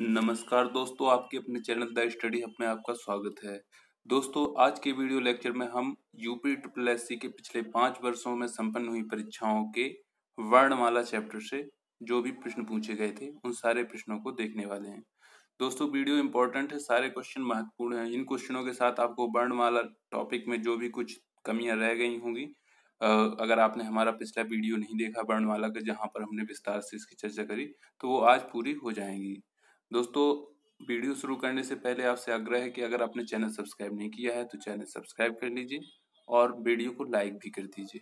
नमस्कार दोस्तों, आपके अपने चैनल द स्टडी हब में आपका स्वागत है। दोस्तों, आज के वीडियो लेक्चर में हम यूपी ट्रिपल एससी के पिछले 5 वर्षों में संपन्न हुई परीक्षाओं के वर्णमाला चैप्टर से जो भी प्रश्न पूछे गए थे उन सारे प्रश्नों को देखने वाले हैं। दोस्तों, वीडियो इंपॉर्टेंट है, सारे क्वेश्चन महत्वपूर्ण हैं। इन क्वेश्चनों के साथ आपको वर्णमाला टॉपिक में जो भी कुछ कमियां रह गई होंगी, अगर आपने हमारा पिछला वीडियो नहीं देखा वर्णमाला का जहाँ पर हमने विस्तार से इसकी चर्चा करी, तो वो आज पूरी हो जाएंगी। दोस्तों, वीडियो शुरू करने से पहले आपसे आग्रह है कि अगर आपने चैनल सब्सक्राइब नहीं किया है तो चैनल सब्सक्राइब कर लीजिए और वीडियो को लाइक भी कर दीजिए।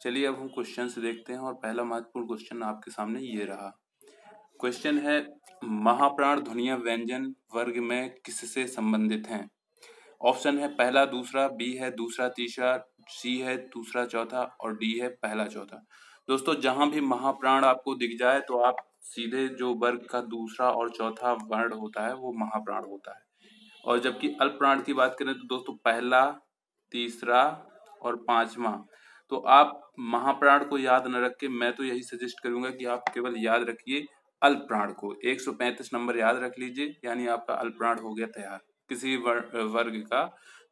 चलिए अब हम क्वेश्चन से देखते हैं और पहला महत्वपूर्ण क्वेश्चन आपके सामने ये रहा। क्वेश्चन है, महाप्राण ध्वनियां व्यंजन वर्ग में किससे संबंधित हैं? ऑप्शन है पहला दूसरा, बी है दूसरा तीसरा, सी है दूसरा चौथा और डी है पहला चौथा। दोस्तों, जहां भी महाप्राण आपको दिख जाए तो आप सीधे जो वर्ग का दूसरा और चौथा वर्ण होता है वो महाप्राण होता है। और जबकि अल्प प्राण की बात करें तो दोस्तों पहला, तीसरा और पांचवा, तो आप महाप्राण को याद न रख के मैं तो यही सजेस्ट करूंगा कि आप केवल याद रखिए अल्प प्राण को। 135 नंबर याद रख लीजिए, यानी आपका अल्प प्राण हो गया तैयार। किसी वर्ग का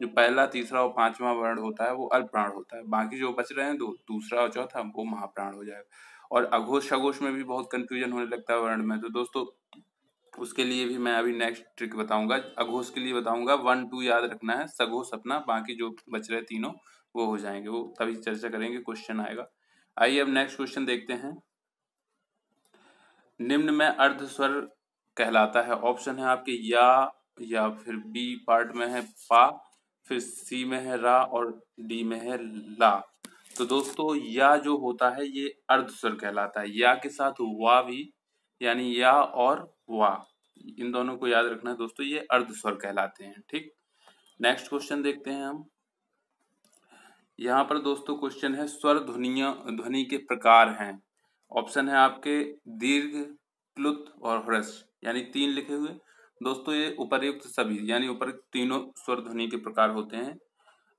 जो पहला, तीसरा और पांचवा वर्ण होता है वो अल्प प्राण होता है, बाकी जो बच रहे हैं दो, दूसरा और चौथा, वो महाप्राण हो जाएगा। और अघोष सघोष में भी बहुत कंफ्यूजन होने लगता है वर्ण में, तो दोस्तों उसके लिए भी मैं अभी नेक्स्ट ट्रिक बताऊंगा। अघोष के लिए बताऊंगा 1 2 याद रखना है, सघोष अपना, बाकी जो बच रहे तीनों वो हो जाएंगे, वो तभी चर्चा करेंगे, क्वेश्चन आएगा। आइए अब नेक्स्ट क्वेश्चन देखते हैं। निम्न में अर्ध स्वर कहलाता है। ऑप्शन है आपके या फिर बी पार्ट में है पा, फिर सी में है रा और डी में है ला। तो दोस्तों या जो होता है ये अर्ध स्वर कहलाता है। या के साथ वा भी, यानी या और वा, इन दोनों को याद रखना है दोस्तों, ये अर्ध स्वर कहलाते हैं। ठीक, नेक्स्ट क्वेश्चन देखते हैं हम। यहाँ पर दोस्तों क्वेश्चन है, स्वर ध्वनि के प्रकार हैं। ऑप्शन है आपके दीर्घ, प्लुत और ह्रस्व, यानी 3 लिखे हुए। दोस्तों ये उपर्युक्त सभी, यानी उपर्युक्त तीनों स्वर ध्वनि के प्रकार होते हैं।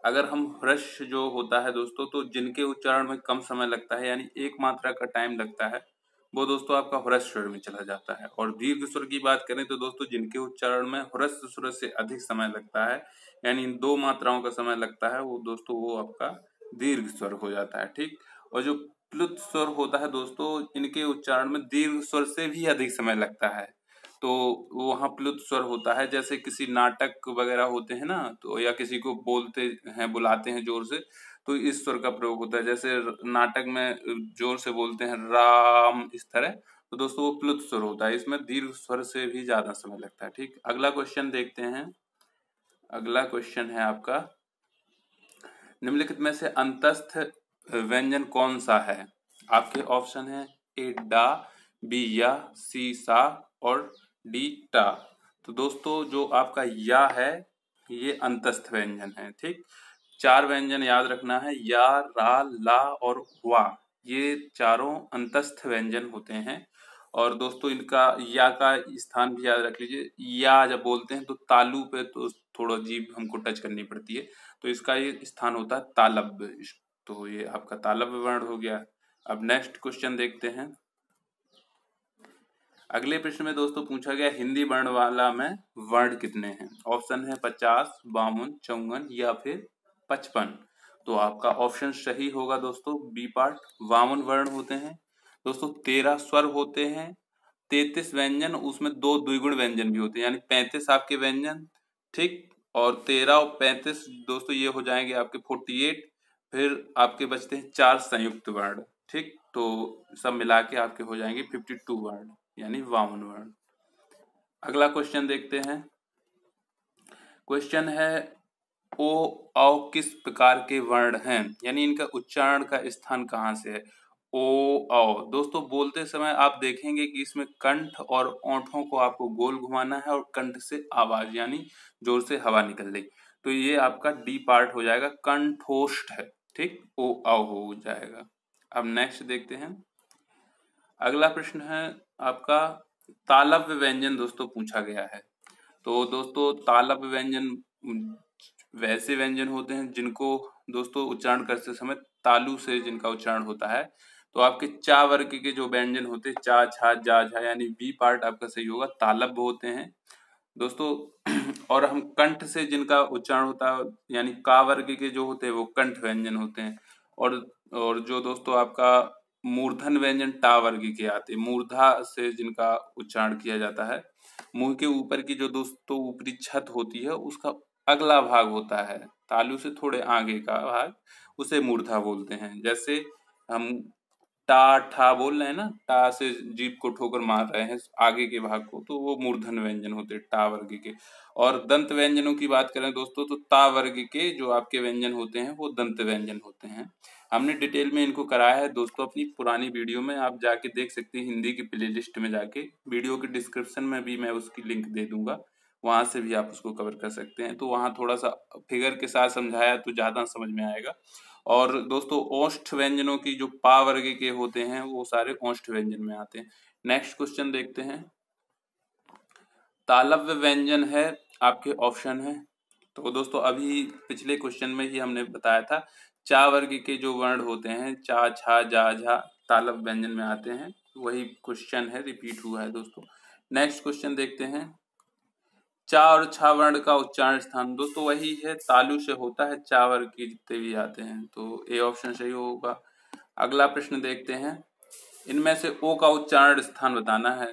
अगर हम ह्रस्व जो होता है दोस्तों, तो जिनके उच्चारण में कम समय लगता है, यानी एक मात्रा का टाइम लगता है, वो दोस्तों आपका ह्रस्व स्वर में चला जाता है। और दीर्घ स्वर की बात करें तो दोस्तों जिनके उच्चारण में ह्रस्व स्वर से अधिक समय लगता है, यानी इन 2 मात्राओं का समय लगता है, वो दोस्तों वो आपका दीर्घ स्वर हो जाता है। ठीक, और जो प्लुत स्वर होता है दोस्तों, इनके उच्चारण में दीर्घ स्वर से भी अधिक समय लगता है, तो वहाँ प्लुत स्वर होता है। जैसे किसी नाटक वगैरह होते हैं ना, तो या किसी को बोलते हैं, बुलाते हैं जोर से, तो इस स्वर का प्रयोग होता है। जैसे नाटक में जोर से बोलते हैं राम, इस तरह, तो दोस्तों वो प्लुत स्वर होता है, इसमें दीर्घ स्वर से भी ज्यादा समय लगता है। ठीक, अगला क्वेश्चन देखते हैं। अगला क्वेश्चन है आपका, निम्नलिखित में से अंतस्थ व्यंजन कौन सा है? आपके ऑप्शन है ए डा, बी या, सी सा और डी टा। तो दोस्तों जो आपका या है ये अंतस्थ व्यंजन है। ठीक, 4 व्यंजन याद रखना है, या, रा, ला और वा, ये चारों अंतस्थ व्यंजन होते हैं। और दोस्तों इनका या का स्थान भी याद रख लीजिए। या जब बोलते हैं तो तालु पे तो थोड़ा जीभ हमको टच करनी पड़ती है, तो इसका ये स्थान होता है तालव्य, तो ये आपका तालव्य वर्ण हो गया। अब नेक्स्ट क्वेश्चन देखते हैं। अगले प्रश्न में दोस्तों पूछा गया, हिंदी वर्णमाला में वर्ण कितने हैं? ऑप्शन है 50, 52, 54 या फिर 55। तो आपका ऑप्शन सही होगा दोस्तों बी पार्ट, 52 वर्ण होते हैं। दोस्तों 13 स्वर होते हैं, 33 व्यंजन, उसमें 2 द्विगुण व्यंजन भी होते हैं, यानी 35 आपके व्यंजन। ठीक, और 13 और 35 दोस्तों ये हो जाएंगे आपके 48। फिर आपके बचते हैं 4 संयुक्त वर्ण। ठीक, तो सब मिला के आपके हो जाएंगे 52 वर्ण, यानी 52 वर्ण। अगला क्वेश्चन देखते हैं। क्वेश्चन है, ओ औ किस प्रकार के वर्ण हैं, यानी इनका उच्चारण का स्थान कहाँ से है? ओ औ दोस्तों बोलते समय आप देखेंगे कि इसमें कंठ और ओंठों को आपको गोल घुमाना है और कंठ से आवाज, यानी जोर से हवा निकल रही, तो ये आपका डी पार्ट हो जाएगा, कंठोष्ठ है। ठीक, ओ औ हो जाएगा। अब नेक्स्ट देखते हैं। अगला प्रश्न है आपका, तालव्य व्यंजन दोस्तों पूछा गया है। तो दोस्तों तालव्य व्यंजन वैसे व्यंजन होते हैं जिनको दोस्तों उच्चारण करते समय तालु से जिनका उच्चारण होता है, तो आपके चा वर्ग के जो व्यंजन होते हैं चा, छा, जा, झा, यानी बी पार्ट आपका सही होगा, तालव्य होते हैं दोस्तों। और हम कंठ से जिनका उच्चारण होता है यानी का वर्ग के जो होते हैं वो कंठ व्यंजन होते हैं। और जो दोस्तों आपका मूर्धन व्यंजन टा वर्ग के आते हैं, मूर्धा से जिनका उच्चारण किया जाता है। मुंह के ऊपर की जो दोस्तों ऊपरी छत होती है उसका अगला भाग होता है, तालु से थोड़े आगे का भाग, उसे मूर्धा बोलते हैं। जैसे हम टा ठा बोल रहे हैं ना, टा से जीभ को ठोकर मार रहे हैं आगे के भाग को, तो वो मूर्धन व्यंजन होते हैं टा वर्ग के। और दंत व्यंजनों की बात करें दोस्तों तो ता वर्ग के जो आपके व्यंजन होते हैं वो दंत व्यंजन होते हैं। हमने डिटेल में इनको कराया है दोस्तों अपनी पुरानी वीडियो में, आप जाके देख सकते हैं हिंदी की प्लेलिस्ट में जाके, वीडियो के डिस्क्रिप्शन में भी मैं उसकी लिंक दे दूंगा, वहां से भी आप उसको कवर कर सकते हैं। तो वहां थोड़ा सा फिगर के साथ समझाया तो ज्यादा समझ में आएगा। और दोस्तों ओष्ठ व्यंजनों की जो पा वर्ग के होते हैं वो सारे ओष्ठ व्यंजन में आते हैं। नेक्स्ट क्वेश्चन देखते हैं। तालव्य व्यंजन है आपके ऑप्शन है। तो दोस्तों अभी पिछले क्वेश्चन में ही हमने बताया था चा वर्ग के जो वर्ण होते हैं चा, छा, जा, झा तालव्य व्यंजन में आते हैं, वही क्वेश्चन है, रिपीट हुआ है दोस्तों। नेक्स्ट क्वेश्चन देखते हैं। चा और छा वर्ण का उच्चारण स्थान दोस्तों वही है, तालु से होता है, चा वर्ग के जितने भी आते हैं, तो ए ऑप्शन सही होगा। अगला प्रश्न देखते हैं। इनमें से ओ का उच्चारण स्थान बताना है।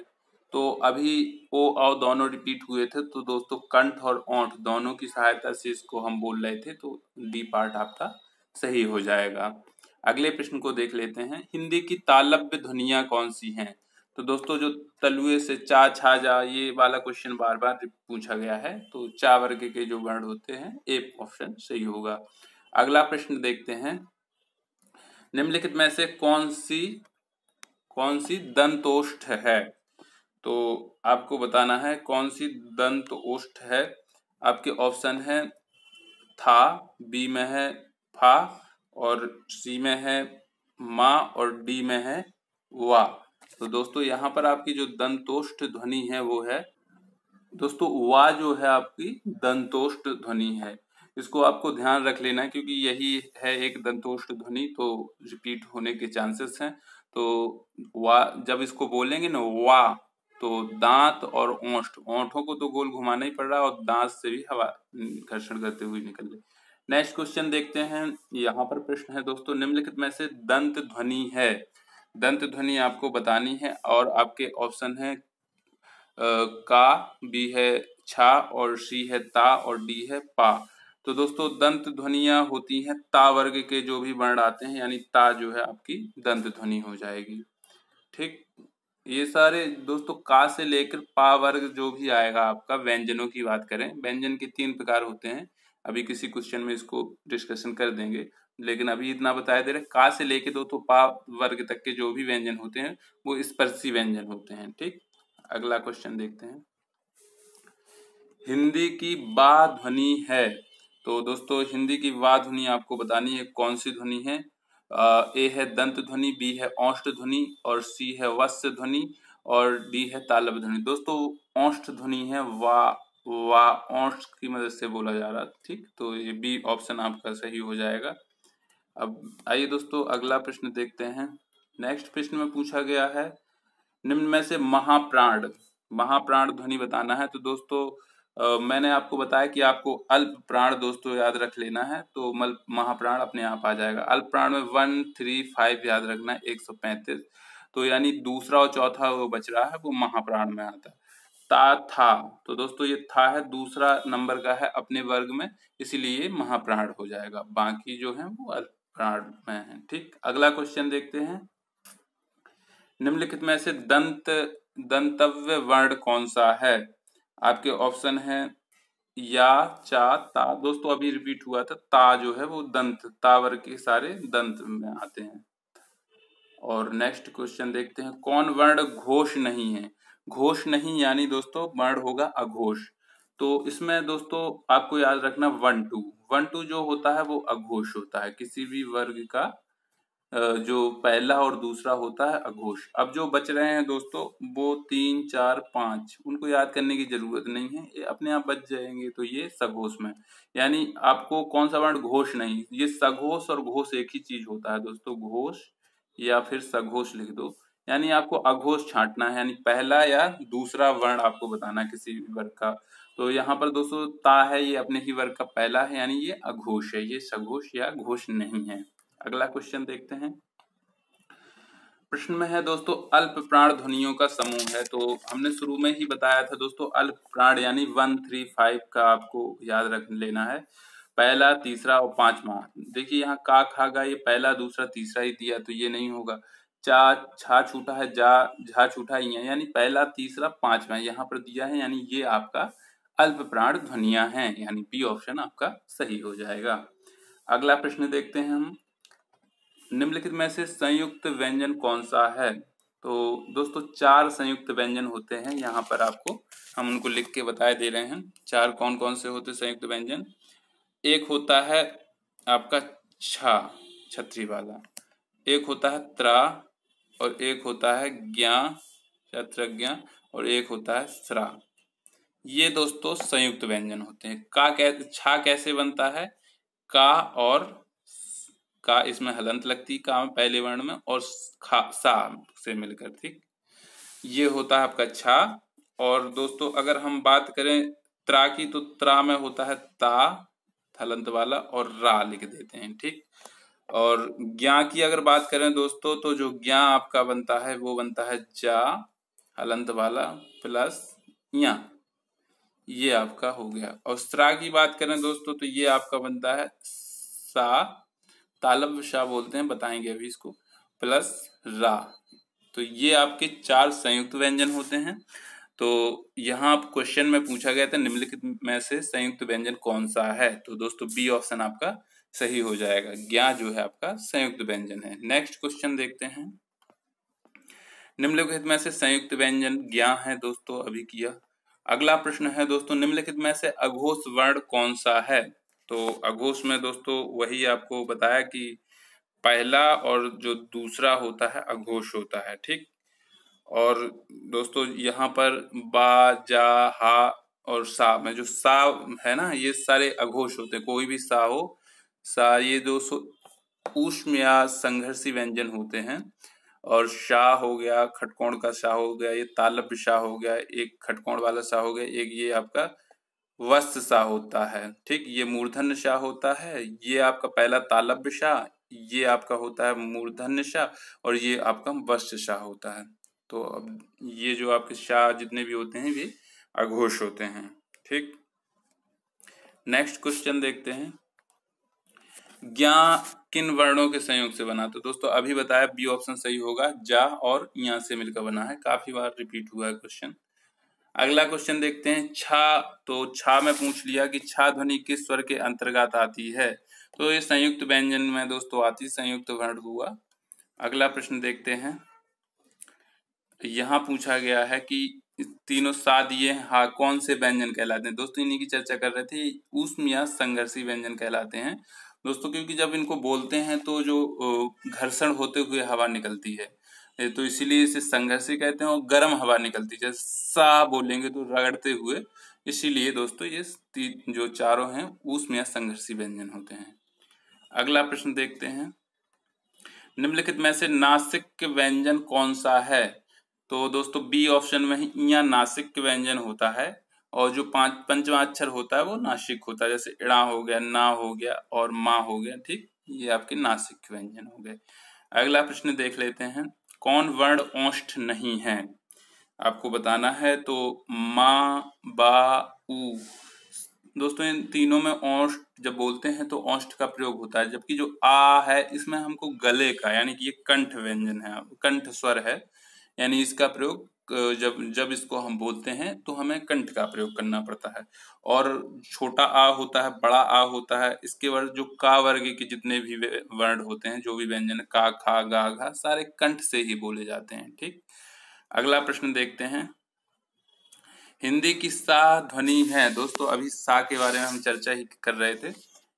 तो अभी ओ और दोनों रिपीट हुए थे, तो दोस्तों कंठ और ओंठ दोनों की सहायता से इसको हम बोल रहे थे, तो डी पार्ट आपका सही हो जाएगा। अगले प्रश्न को देख लेते हैं। हिंदी की तालव्य ध्वनियां कौन सी हैं? तो दोस्तों जो तलुए से चा, छा, जा, ये वाला क्वेश्चन बार बार पूछा गया है, तो चा वर्ग के जो वर्ण होते हैं ए ऑप्शन सही होगा। अगला प्रश्न देखते हैं। निम्नलिखित में से कौन सी दंतोष्ठ है? तो आपको बताना है कौन सी दंतोष्ठ है। आपके ऑप्शन है था, बी में है फा, और सी में है मा, और डी में है वा। तो दोस्तों यहाँ पर आपकी जो दंतोष्ठ ध्वनि है वो है दोस्तों वा, जो है आपकी दंतोष्ठ ध्वनि है। इसको आपको ध्यान रख लेना है क्योंकि यही है एक दंतोष्ठ ध्वनि, तो रिपीट होने के चांसेस हैं। तो वा जब इसको बोलेंगे ना वा, तो दांत और ओंठों को तो गोल घुमाना ही पड़ रहा है और दांत से भी हवा घर्षण करते हुए निकल रही। नेक्स्ट क्वेश्चन देखते हैं। यहाँ पर प्रश्न है दोस्तों, निम्नलिखित में से दंत ध्वनि है, दंत ध्वनि आपको बतानी है, और आपके ऑप्शन है का, बी है छा, और सी है ता, और डी है पा। तो दोस्तों दंत ध्वनियां होती हैं ता वर्ग के जो भी वर्ण आते हैं, यानी ता जो है आपकी दंत ध्वनि हो जाएगी। ठीक, ये सारे दोस्तों का से लेकर पा वर्ग जो भी आएगा आपका, व्यंजनों की बात करें, व्यंजन के 3 प्रकार होते हैं, अभी किसी क्वेश्चन में इसको डिस्कशन कर देंगे, लेकिन अभी इतना बताया दे रहे का से लेके दोस्तों पा वर्ग तक के जो भी व्यंजन होते हैं वो स्पर्शी व्यंजन होते हैं। ठीक, अगला क्वेश्चन देखते हैं। हिंदी की बा ध्वनि है। तो दोस्तों हिंदी की बा ध्वनि आपको बतानी है कौन सी ध्वनि है। ए है दंत ध्वनि, बी है औष्ठ ध्वनि, और सी है वस्य ध्वनि, और डी है तालव्य ध्वनि। दोस्तों औष्ठ ध्वनि है वा, वा औष्ठ की मदद से बोला जा रहा है। ठीक, तो ये बी ऑप्शन आपका सही हो जाएगा। अब आइए दोस्तों अगला प्रश्न देखते हैं। नेक्स्ट प्रश्न में पूछा गया है निम्न में से महाप्राण ध्वनि बताना है। तो दोस्तों मैंने आपको बताया कि आपको अल्प प्राण दोस्तों याद रख लेना है, तो महाप्राण अपने आप आ जाएगा। अल्प प्राण में 1, 3, 5 याद रखना है, 135, तो यानी दूसरा और चौथा वो बच रहा है, वो महाप्राण में आता है। ता था, तो दोस्तों ये था है दूसरा नंबर का है अपने वर्ग में, इसीलिए महाप्राण हो जाएगा, बाकी जो है वो अल्प प्राण में है। ठीक, अगला क्वेश्चन देखते हैं। निम्नलिखित में से दंतव्य वर्ण कौन सा है? आपके ऑप्शन है या, चा, ता। दोस्तों अभी रिपीट हुआ था, ता जो है वो दंत, ता वर्ग के सारे दंत में आते हैं। और नेक्स्ट क्वेश्चन देखते हैं। कौन वर्ण घोष नहीं है? घोष नहीं यानी दोस्तों वर्ण होगा अघोष। तो इसमें दोस्तों आपको याद रखना 1, 2, 1, 2 जो होता है वो अघोष होता है, किसी भी वर्ग का जो पहला और दूसरा होता है अघोष। अब जो बच रहे हैं दोस्तों वो 3, 4, 5, उनको याद करने की जरूरत नहीं है, ये अपने आप बच जाएंगे, तो ये सघोष में, यानी आपको कौन सा वर्ण घोष नहीं, ये सघोष और घोष एक ही चीज होता है दोस्तों, घोष या फिर सघोष लिख दो, यानी आपको अघोष छांटना है, यानी पहला या दूसरा वर्ण आपको बताना है किसी भी वर्ग का। तो यहाँ पर दोस्तों ता है, ये अपने ही वर्ग का पहला है, यानी ये अघोष है, ये सघोष या घोष नहीं है। अगला क्वेश्चन देखते हैं। प्रश्न में है दोस्तों अल्प प्राण ध्वनियों का समूह है। तो हमने शुरू में ही बताया था दोस्तों, अल्प प्राण यानी 1, 3, 5 का आपको याद रख लेना है, पहला, तीसरा और पांचवा। देखिए यहाँ का खा गा ये पहला दूसरा तीसरा ही दिया, तो ये नहीं होगा। चा छा छूटा है, जा झा छूटा इया, यानी पहला तीसरा पांचवा यहाँ पर दिया है, यानी ये आपका अल्प प्राण ध्वनियां हैं, यानी बी ऑप्शन आपका सही हो जाएगा। अगला प्रश्न देखते हैं हम, निम्नलिखित में से संयुक्त व्यंजन कौन सा है। तो दोस्तों 4 संयुक्त व्यंजन होते हैं, यहाँ पर आपको हम उनको लिख के बताए दे रहे हैं। 4 कौन कौन से होते हैं संयुक्त व्यंजन। एक होता है आपका छा, छतरी वाला, एक होता है त्रा, और एक होता है ज्ञा, छत्रज्ञ, और एक होता है स्रा। ये दोस्तों संयुक्त व्यंजन होते हैं। छा कैसे बनता है, का और का इसमें हलंत लगती है, का में पहले वर्ण में, और खा सा से मिलकर, ठीक, ये होता है आपका छा। और दोस्तों अगर हम बात करें त्रा की, तो त्रा में होता है ता हलंत वाला और रा लिख देते हैं, ठीक। और ज्ञा की अगर बात करें दोस्तों, तो जो ज्ञा आपका बनता है वो बनता है जा हलंत वाला प्लस या, ये आपका हो गया। और स्रा की बात करें दोस्तों, तो ये आपका बनता है सा, तालब शाह बोलते हैं, बताएंगे अभी इसको, प्लस रा। तो ये आपके 4 संयुक्त व्यंजन होते हैं। तो यहाँ आप क्वेश्चन में पूछा गया था निम्नलिखित में से संयुक्त व्यंजन कौन सा है, तो दोस्तों बी ऑप्शन आपका सही हो जाएगा, ज्ञा जो है आपका संयुक्त व्यंजन है। नेक्स्ट क्वेश्चन देखते हैं, निम्नलिखित में से संयुक्त व्यंजन ज्ञा है दोस्तों, अभी किया। अगला प्रश्न है दोस्तों, निम्नलिखित में से अघोष वर्ण कौन सा है। तो अघोष में दोस्तों वही आपको बताया कि पहला और जो दूसरा होता है अघोष होता है, ठीक। और दोस्तों यहाँ पर बा, जा, हा और सा में जो सा है ना, ये सारे अघोष होते हैं, कोई भी सा हो, सा ये दोस्तों ऊष्म या संघर्षी व्यंजन होते हैं। और शाह हो गया, खटकोण का शाह हो गया, ये तालब्य शाह हो गया, एक खटकोण वाला शाह हो गया, एक ये आपका वस्त शाह होता है, ठीक। ये मूर्धन्य शाह होता है, ये आपका पहला तालब्य शाह, ये आपका होता है मूर्धन्य शाह, और ये आपका वस्त शाह होता है। तो अब ये जो आपके शाह जितने भी होते हैं ये अघोष होते हैं, ठीक। नेक्स्ट क्वेश्चन देखते हैं, ज्ञा किन वर्णों के संयोग से बना। तो दोस्तों अभी बताया बी ऑप्शन सही होगा, जा और या से मिलकर बना है, काफी बार रिपीट हुआ है क्वेश्चन। अगला क्वेश्चन देखते हैं, छा। तो छा में पूछ लिया कि छा ध्वनि किस स्वर के अंतर्गत आती है। तो ये संयुक्त व्यंजन में दोस्तों आती, संयुक्त वर्ण हुआ। अगला प्रश्न देखते हैं, यहाँ पूछा गया है कि तीनों सा दिए हाँ कौन से व्यंजन कहलाते हैं। दोस्तों इन्हीं की चर्चा कर रहे थे, ऊष्म या संघर्षी व्यंजन कहलाते हैं दोस्तों, क्योंकि जब इनको बोलते हैं तो जो घर्षण होते हुए हवा निकलती है, तो इसीलिए इसे संघर्षी कहते हैं। और गर्म हवा निकलती है, जैसे सा बोलेंगे तो रगड़ते हुए, इसीलिए दोस्तों ये जो चारों हैं ऊष्म या संघर्षी व्यंजन होते हैं। अगला प्रश्न देखते हैं, निम्नलिखित में से नासिक व्यंजन कौन सा है। तो दोस्तों बी ऑप्शन में ही इया नासिक व्यंजन होता है, और जो पंचवां अक्षर होता है वो नासिक होता है, जैसे इड़ा हो गया, ना हो गया और माँ हो गया, ठीक। ये आपके नासिक व्यंजन हो गए। अगला प्रश्न देख लेते हैं, कौन वर्ण ओष्ठ नहीं है, आपको बताना है। तो माँ, बा, उ। दोस्तों इन तीनों में ओष्ठ जब बोलते हैं तो ओष्ठ का प्रयोग होता है, जबकि जो आ है इसमें हमको गले का, यानी कि ये कंठ व्यंजन है, कंठ स्वर है, यानी इसका प्रयोग जब इसको हम बोलते हैं तो हमें कंठ का प्रयोग करना पड़ता है। और छोटा आ होता है, बड़ा आ होता है, इसके वर्ग जो का वर्ग के जितने भी वर्ण होते हैं, जो भी व्यंजन का, खा, गा, घा, सारे कंठ से ही बोले जाते हैं, ठीक। अगला प्रश्न देखते हैं, हिंदी की सा ध्वनि है। दोस्तों अभी सा के बारे में हम चर्चा ही कर रहे थे।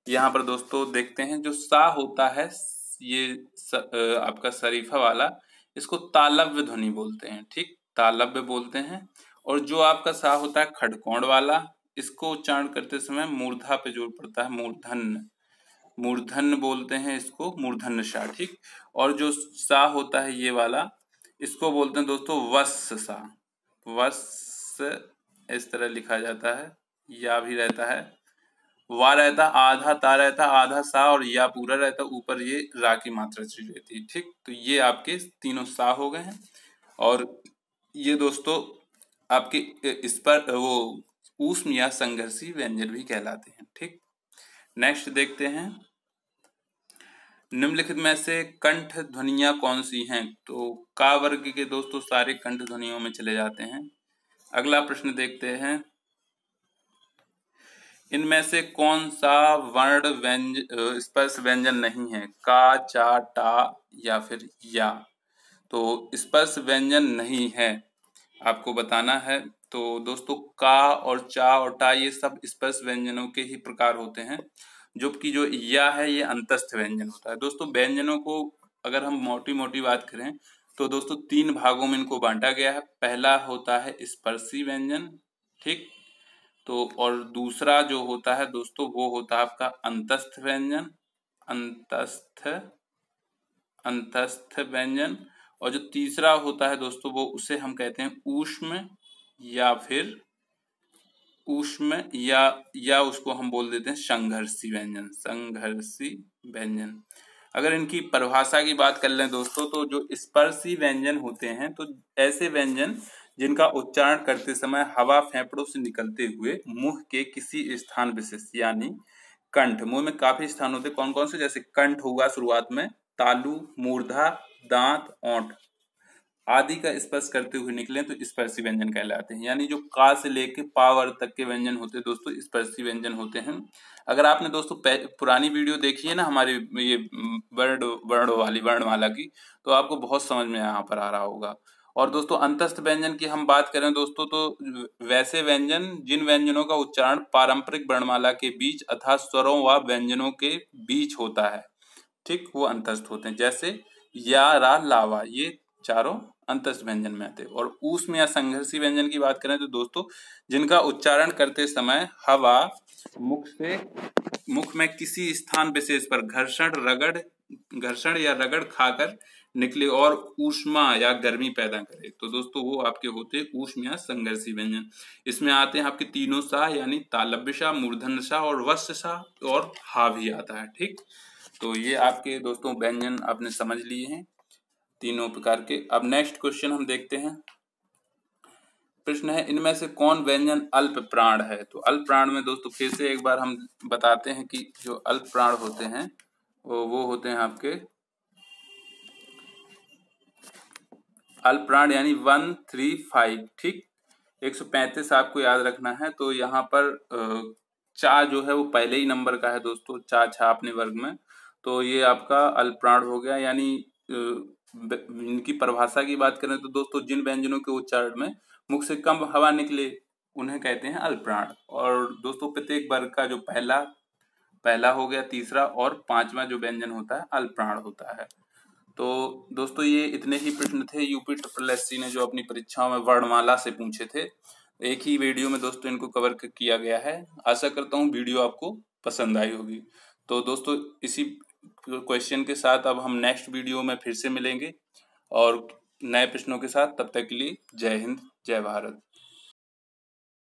यहाँ पर दोस्तों देखते हैं, जो सा होता है ये आपका शरीफा वाला, इसको तालव्य ध्वनि बोलते हैं, ठीक, तालव्य बोलते हैं। और जो आपका सा होता है खड़कोण वाला, इसको उच्चारण करते समय मूर्धा पे जोर पड़ता है, मूर्धन्य, मूर्धन्य बोलते हैं इसको, मूर्धन्य सा, ठीक। और जो सा होता है ये वाला, इसको बोलते हैं दोस्तों वस्य सा। वस्य इस तरह लिखा जाता है, या भी रहता है, वा रहता, आधा ता रहता, आधा सा, और या पूरा रहता, ऊपर ये रा की मात्रा चली रहती है, ठीक। तो ये आपके तीनों सा हो गए हैं। और ये दोस्तों आपके इस पर वो ऊष्म या संघर्षी व्यंजन भी कहलाते हैं, ठीक। नेक्स्ट देखते हैं, निम्नलिखित में से कंठ ध्वनियां कौन सी हैं? तो का वर्ग के दोस्तों सारे कंठ ध्वनियों में चले जाते हैं। अगला प्रश्न देखते हैं, इनमें से कौन सा वर्ण स्पर्श व्यंजन नहीं है? का, चा, टा या फिर या। तो स्पर्श व्यंजन नहीं है, आपको बताना है। तो दोस्तों का और चा और टा ये सब स्पर्श व्यंजनों के ही प्रकार होते हैं, जबकि जो या है ये अंतस्थ व्यंजन होता है। दोस्तों व्यंजनों को अगर हम मोटी मोटी बात करें तो दोस्तों 3 भागों में इनको बांटा गया है। पहला होता है स्पर्शी व्यंजन, ठीक। तो और दूसरा जो होता है दोस्तों वो होता है आपका अंतस्थ व्यंजन, अंतस्थ व्यंजन। और जो तीसरा होता है दोस्तों वो उसे हम कहते हैं ऊष्म, या फिर ऊष्म या उसको हम बोल देते हैं संघर्षी व्यंजन, संघर्षी व्यंजन। अगर इनकी परिभाषा की बात कर लें दोस्तों, तो जो स्पर्शी व्यंजन होते हैं तो ऐसे व्यंजन जिनका उच्चारण करते समय हवा फेफड़ों से निकलते हुए मुंह के किसी स्थान विशेष, यानी कंठ, मुंह में काफी स्थान होते हैं, कौन कौन से, जैसे कंठ हुआ शुरुआत में, तालु, मूर्धा, दांत, ओंठ आदि का स्पर्श करते हुए निकले तो स्पर्शी व्यंजन कहलाते हैं। यानी जो का से लेके पावर तक के व्यंजन होते हैं दोस्तों स्पर्शी व्यंजन होते हैं। अगर आपने दोस्तों पुरानी वीडियो देखी है ना हमारी ये वर्णमाला की, तो आपको बहुत समझ में यहाँ पर आ रहा होगा। और दोस्तों अंतस्थ व्यंजन की हम बात करें दोस्तों, तो वैसे व्यंजन जिन व्यंजनों का उच्चारण पारंपरिक वर्णमाला के बीच अथवा स्वरों व व्यंजनों के बीच होता है, ठीक, वो अंतस्थ होते हैं। जैसे या, रा, लावा, ये चारों अंतस्थ व्यंजन में आते हैं। और ऊष्म या संघर्षी व्यंजन की बात करें तो दोस्तों जिनका उच्चारण करते समय हवा मुख में किसी स्थान विशेष पर घर्षण या रगड़ खाकर निकले और ऊष्मा या गर्मी पैदा करे, तो दोस्तों वो आपके होते हैं ऊष्म या संघर्षी व्यंजन। इसमें आते हैं आपके तीनों सा, यानी तालव्य सा, मूर्धन्य सा और वस्य सा, और हा भी आता है, ठीक। तो ये आपके दोस्तों व्यंजन आपने समझ लिए हैं तीनों प्रकार के। अब नेक्स्ट क्वेश्चन हम देखते हैं। प्रश्न है, इनमें से कौन व्यंजन अल्प प्राण है? तो अल्प प्राण में दोस्तों फिर से एक बार हम बताते हैं कि जो अल्प प्राण होते हैं वो होते हैं आपके अल्प प्राण, यानी 1, 3, 5, ठीक। 135 आपको याद रखना है। तो यहाँ पर चा जो है वो पहले ही नंबर का है दोस्तों, चा छा अपने वर्ग में, तो ये आपका अल्प प्राण हो गया। यानी इनकी परिभाषा की बात करें तो दोस्तों जिन व्यंजनों के उच्चारण में मुख से कम हवा निकले उन्हें कहते हैं अल्प प्राण। और दोस्तों प्रत्येक वर्ग का जो पहला हो गया, तीसरा और पांचवा जो व्यंजन होता है अल्प प्राण होता है। तो दोस्तों ये इतने ही प्रश्न थे यूपी SSSC ने जो अपनी परीक्षाओं में वर्णमाला से पूछे थे। एक ही वीडियो में दोस्तों इनको कवर किया गया है। आशा करता हूँ वीडियो आपको पसंद आई होगी। तो दोस्तों इसी क्वेश्चन के साथ अब हम नेक्स्ट वीडियो में फिर से मिलेंगे और नए प्रश्नों के साथ। तब तक के लिए जय हिंद, जय भारत।